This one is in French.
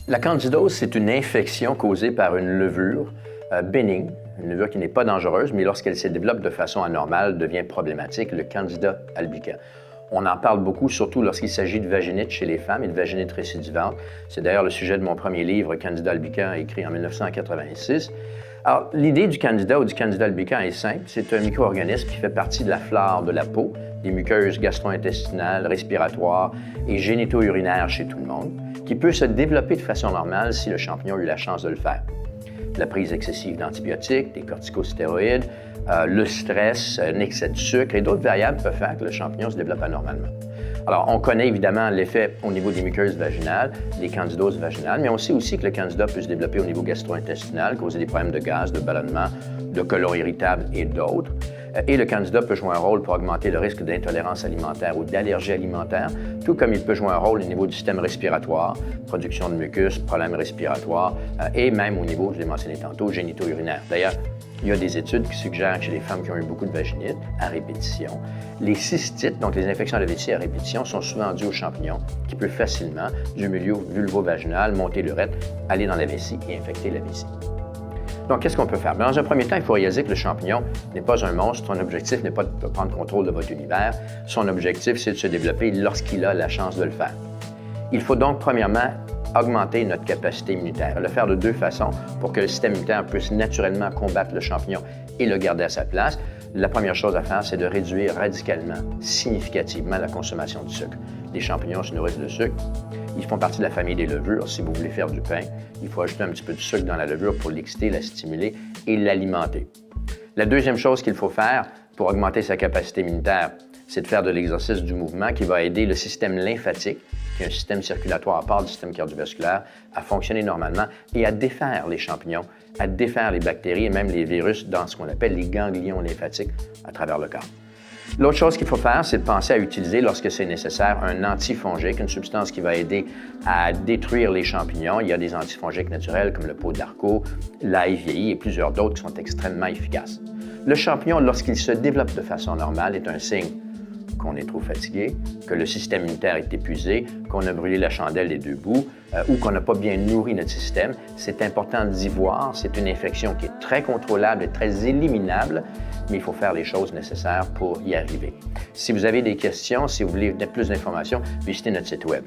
La candidose, c'est une infection causée par une levure bénigne, une levure qui n'est pas dangereuse, mais lorsqu'elle se développe de façon anormale, devient problématique, le Candida albicans. On en parle beaucoup, surtout lorsqu'il s'agit de vaginite chez les femmes et de vaginite récidivante. C'est d'ailleurs le sujet de mon premier livre, Candida albicans, écrit en 1986. Alors, l'idée du Candida ou du Candida albicans est simple. C'est un micro-organisme qui fait partie de la flore de la peau, des muqueuses gastro-intestinales, respiratoires et génito-urinaires chez tout le monde, qui peut se développer de façon normale si le champignon a eu la chance de le faire. La prise excessive d'antibiotiques, des corticostéroïdes, le stress, un excès de sucre et d'autres variables peuvent faire que le champignon se développe anormalement. Alors, on connaît évidemment l'effet au niveau des muqueuses vaginales, des candidoses vaginales, mais on sait aussi que le candida peut se développer au niveau gastro-intestinal, causer des problèmes de gaz, de ballonnement, de côlon irritable et d'autres. Et le candida peut jouer un rôle pour augmenter le risque d'intolérance alimentaire ou d'allergie alimentaire, tout comme il peut jouer un rôle au niveau du système respiratoire, production de mucus, problèmes respiratoires, et même au niveau, je l'ai mentionné tantôt, génito-urinaire. D'ailleurs, il y a des études qui suggèrent que chez les femmes qui ont eu beaucoup de vaginite à répétition, les cystites, donc les infections de la vessie à répétition, sont souvent dues aux champignons qui peuvent facilement, du milieu vulvo-vaginal, monter l'urètre, aller dans la vessie et infecter la vessie. Donc, qu'est-ce qu'on peut faire? Dans un premier temps, il faut réaliser que le champignon n'est pas un monstre. Son objectif n'est pas de prendre contrôle de votre univers. Son objectif, c'est de se développer lorsqu'il a la chance de le faire. Il faut donc, premièrement, augmenter notre capacité immunitaire. Le faire de deux façons pour que le système immunitaire puisse naturellement combattre le champignon et le garder à sa place. La première chose à faire, c'est de réduire radicalement, significativement la consommation de sucre. Les champignons se nourrissent de sucre. Ils font partie de la famille des levures. Si vous voulez faire du pain, il faut ajouter un petit peu de sucre dans la levure pour l'exciter, la stimuler et l'alimenter. La deuxième chose qu'il faut faire pour augmenter sa capacité immunitaire, c'est de faire de l'exercice du mouvement qui va aider le système lymphatique, qui est un système circulatoire à part du système cardiovasculaire, à fonctionner normalement et à défaire les champignons, à défaire les bactéries et même les virus dans ce qu'on appelle les ganglions lymphatiques à travers le corps. L'autre chose qu'il faut faire, c'est de penser à utiliser, lorsque c'est nécessaire, un antifongique, une substance qui va aider à détruire les champignons. Il y a des antifongiques naturels comme le pot d'Arco, l'ail vieilli et plusieurs d'autres qui sont extrêmement efficaces. Le champignon, lorsqu'il se développe de façon normale, est un signe qu'on est trop fatigué, que le système immunitaire est épuisé, qu'on a brûlé la chandelle des deux bouts ou qu'on n'a pas bien nourri notre système. C'est important d'y voir. C'est une infection qui est très contrôlable et très éliminable, mais il faut faire les choses nécessaires pour y arriver. Si vous avez des questions, si vous voulez plus d'informations, visitez notre site Web.